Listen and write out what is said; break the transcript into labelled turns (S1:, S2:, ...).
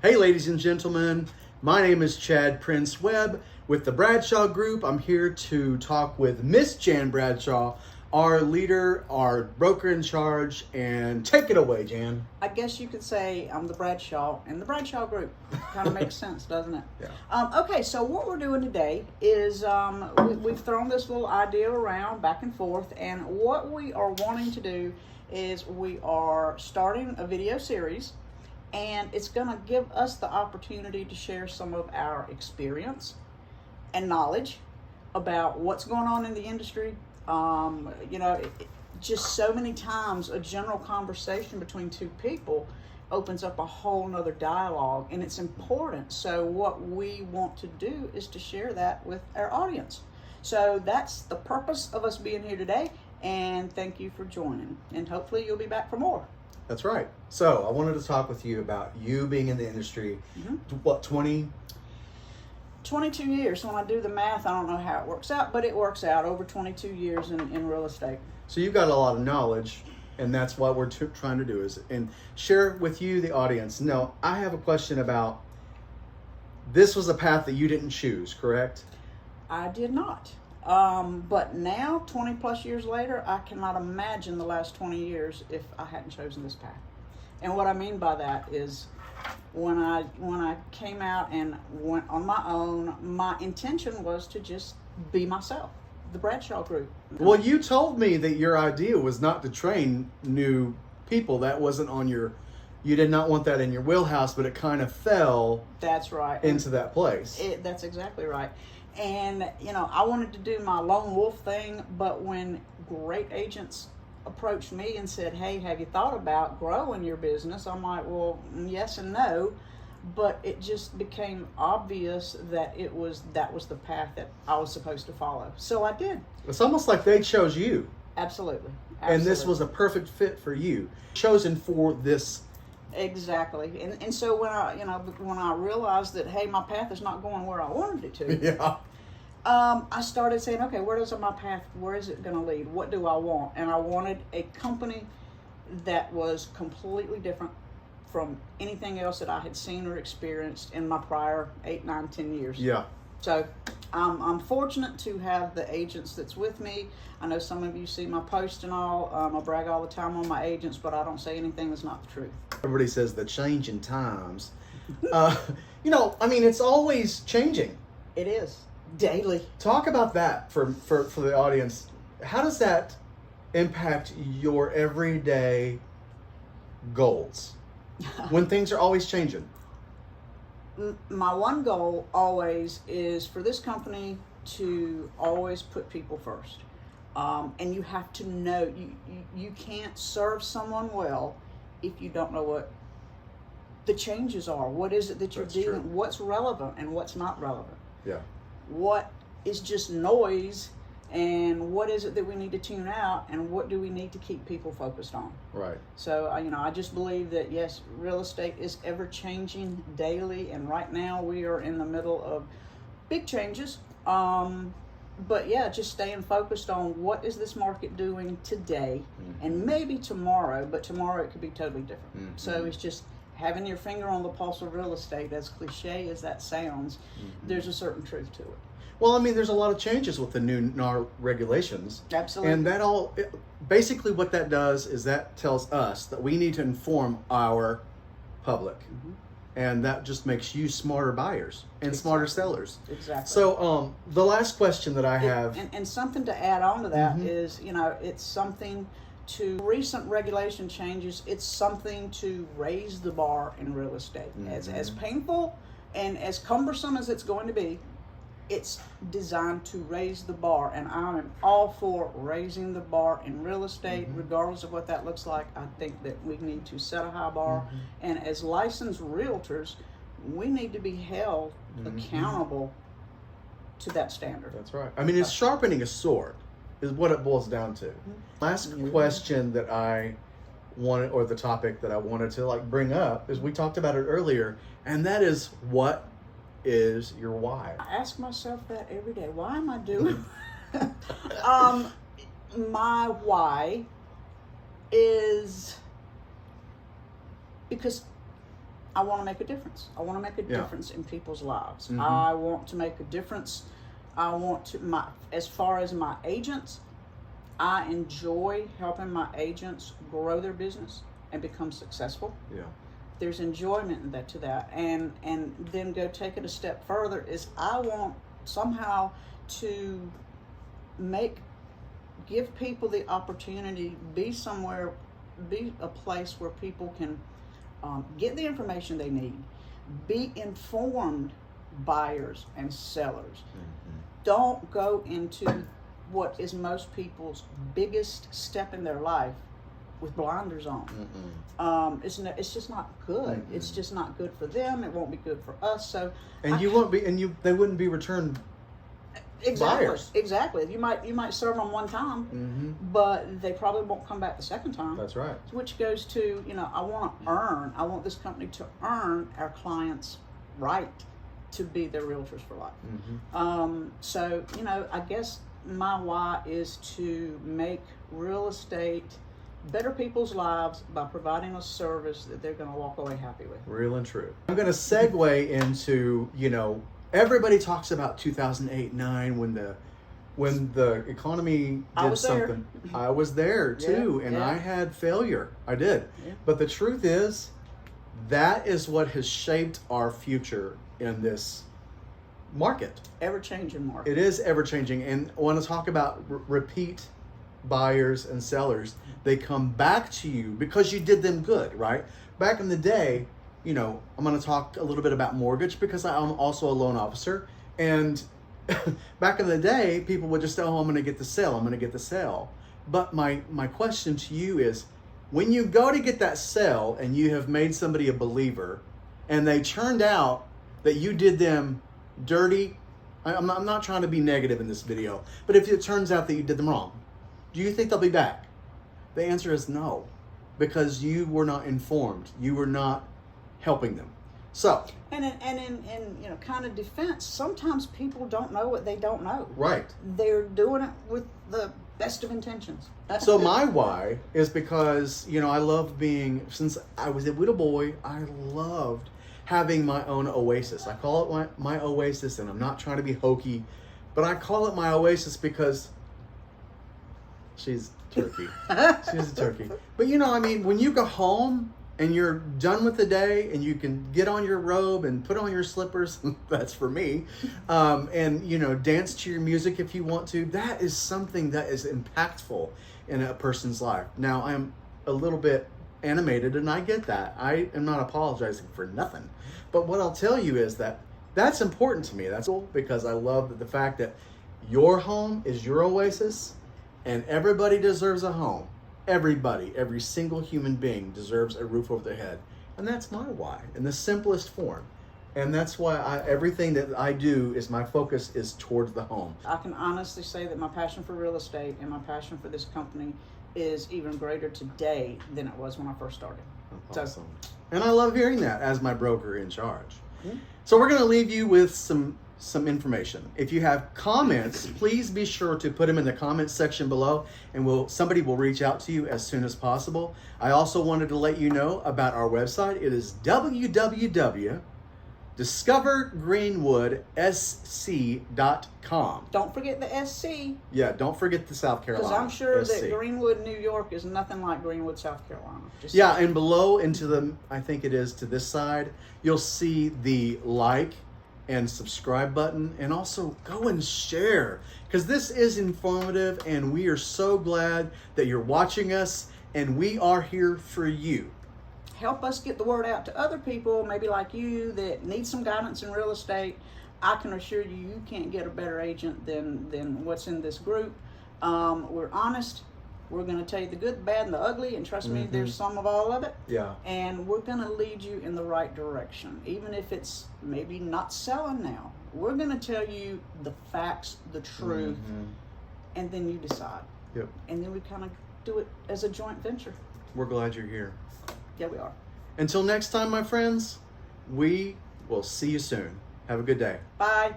S1: Hey, ladies and gentlemen, my name is Chad Prince Webb with the Bradshaw Group. I'm here to talk with Miss Jan Bradshaw, our leader, our broker in charge, and take it away, Jan.
S2: I guess you could say I'm the Bradshaw in the Bradshaw Group. Kind of makes sense, doesn't it?
S1: Yeah.
S2: Okay, so what we're doing today is we've thrown this little idea around back and forth, and what we are wanting to do is we are starting a video series, and it's going to give us the opportunity to share some of our experience and knowledge about what's going on in the industry. Just so many times a general conversation between two people opens up a whole nother dialogue, and it's important. So what we want to do is to share that with our audience. So that's the purpose of us being here today, and thank you for joining, and hopefully you'll be back for more.
S1: That's right. So I wanted to talk with you about you being in the industry, 22
S2: years. When I do the math, I don't know how it works out, but it works out over 22 years in real estate.
S1: So you've got a lot of knowledge, and that's what we're trying to do is and share with you, the audience. Now, I have a question about, this was a path that you didn't choose, correct?
S2: I did not. But now, 20 plus years later, I cannot imagine the last 20 years if I hadn't chosen this path. And what I mean by that is, when I came out and went on my own, my intention was to just be myself, the Bradshaw Group.
S1: Well, you told me that your idea was not to train new people. That wasn't on you did not want that in your wheelhouse, but it kind of fell.
S2: That's right.
S1: Into that place.
S2: That's exactly right. And, I wanted to do my lone wolf thing, but when great agents approached me and said, hey, have you thought about growing your business? I'm like, well, yes and no. But it just became obvious that that was the path that I was supposed to follow. So I did.
S1: It's almost like they chose you.
S2: Absolutely.
S1: And this was a perfect fit for you. Chosen for this.
S2: Exactly. And so when I realized that, hey, my path is not going where I wanted it to.
S1: Yeah.
S2: I started saying, okay, where is my path? Where is it going to lead? What do I want? And I wanted a company that was completely different from anything else that I had seen or experienced in my prior 8, 9, 10 years.
S1: Yeah.
S2: So I'm fortunate to have the agents that's with me. I know some of you see my post and all. I brag all the time on my agents, but I don't say anything that's not the truth.
S1: Everybody says the change in times. It's always changing.
S2: It is. Daily.
S1: Talk about that for the audience. How does that impact your everyday goals when things are always changing?
S2: My one goal always is for this company to always put people first. And you have to know, you can't serve someone well if you don't know what the changes are. What is it that you're dealing with? What's relevant and what's not relevant?
S1: Yeah.
S2: What is just noise, and what is it that we need to tune out, and what do we need to keep people focused on?
S1: Right.
S2: So, I just believe that, yes, real estate is ever changing daily, and right now we are in the middle of big changes. But yeah, just staying focused on what is this market doing today, and maybe tomorrow, but tomorrow it could be totally different. So it's just having your finger on the pulse of real estate, as cliche as that sounds, there's a certain truth to it.
S1: Well, there's a lot of changes with the new NAR regulations.
S2: Absolutely.
S1: And basically what that does is that tells us that we need to inform our public. And that just makes you smarter buyers and smarter sellers.
S2: Exactly.
S1: So the last question that I have.
S2: And something to add on to that is, it's something to recent regulation changes. It's something to raise the bar in real estate. As painful and as cumbersome as it's going to be, it's designed to raise the bar, and I am all for raising the bar in real estate, regardless of what that looks like. I think that we need to set a high bar, and as licensed realtors, we need to be held accountable to that standard.
S1: That's right. It's sharpening a sword is what it boils down to. Last question that I wanted, or the topic that I wanted to bring up, is we talked about it earlier, and that is, what is your why?
S2: I ask myself that every day. Why am I doing? My why is because I want to make a difference. I want to make a difference in people's lives. I want to make a difference. I want to, as far as my agents, I enjoy helping my agents grow their business and become successful.
S1: Yeah.
S2: There's enjoyment in that, to that. And then go take it a step further is I want somehow to give people the opportunity, be a place where people can get the information they need, be informed buyers and sellers. Don't go into what is most people's biggest step in their life with blinders on. It's just not good. It's just not good for them. It won't be good for us. So,
S1: and they wouldn't be returned buyers.
S2: Exactly. You might serve them one time, but they probably won't come back the second time.
S1: That's right. Which
S2: goes to, I want this company to earn our clients' right to be their realtors for life. So, I guess my why is to make real estate better people's lives by providing a service that they're going to walk away happy with.
S1: Real and true. I'm going to segue into, everybody talks about 2008-9 when the economy did something. I was there too, and I had failure. I did. Yeah. But the truth is, that is what has shaped our future in this market.
S2: Ever-changing market.
S1: It is ever-changing. And I want to talk about repeat buyers and sellers. They come back to you because you did them good, right? Back in the day, I'm going to talk a little bit about mortgage because I'm also a loan officer. And back in the day, people would just say, I'm going to get the sale. I'm going to get the sale. But my question to you is, when you go to get that sale and you have made somebody a believer and they turned out that you did them dirty, I'm not trying to be negative in this video, but if it turns out that you did them wrong, do you think they'll be back? The answer is no, because you were not informed. You were not helping them. So,
S2: and in kind of defense, sometimes people don't know what they don't know.
S1: Right.
S2: They're doing it with the best of intentions.
S1: So my why is because, I love since I was a little boy, I loved having my own oasis. I call it my oasis, and I'm not trying to be hokey, but I call it my oasis because she's turkey. She's a turkey. But when you go home and you're done with the day and you can get on your robe and put on your slippers, that's for me, and dance to your music if you want to, that is something that is impactful in a person's life. Now, I'm a little bit animated, and I get that. I am not apologizing for nothing. But what I'll tell you is that that's important to me. That's cool, because I love the fact that your home is your oasis, and everybody deserves a home. Everybody, every single human being deserves a roof over their head. And that's my why, in the simplest form. And that's why everything that I do is my focus is towards the home.
S2: I can honestly say that my passion for real estate and my passion for this company is even greater today than it was when I first started.
S1: That's awesome. And I love hearing that as my broker in charge. So we're going to leave you with some information. If you have comments, please be sure to put them in the comments section below, and somebody will reach out to you as soon as possible. I also wanted to let you know about our website. It is www.discovergreenwoodsc.com.
S2: Don't forget the SC.
S1: Yeah, don't forget the South Carolina.
S2: Because I'm sure that Greenwood, New York is nothing like Greenwood, South Carolina.
S1: And below I think it is to this side, you'll see the like and subscribe button, and also go and share, because this is informative, and we are so glad that you're watching us, and we are here for you.
S2: Help us get the word out to other people, maybe like you, that need some guidance in real estate. I can assure you, you can't get a better agent than what's in this group. We're honest. We're going to tell you the good, the bad, and the ugly, and trust me, there's some of all of it.
S1: Yeah.
S2: And we're going to lead you in the right direction, even if it's maybe not selling now. We're going to tell you the facts, the truth, and then you decide.
S1: Yep.
S2: And then we kind of do it as a joint venture.
S1: We're glad you're here.
S2: Yeah, we are.
S1: Until next time, my friends, we will see you soon. Have a good day.
S2: Bye.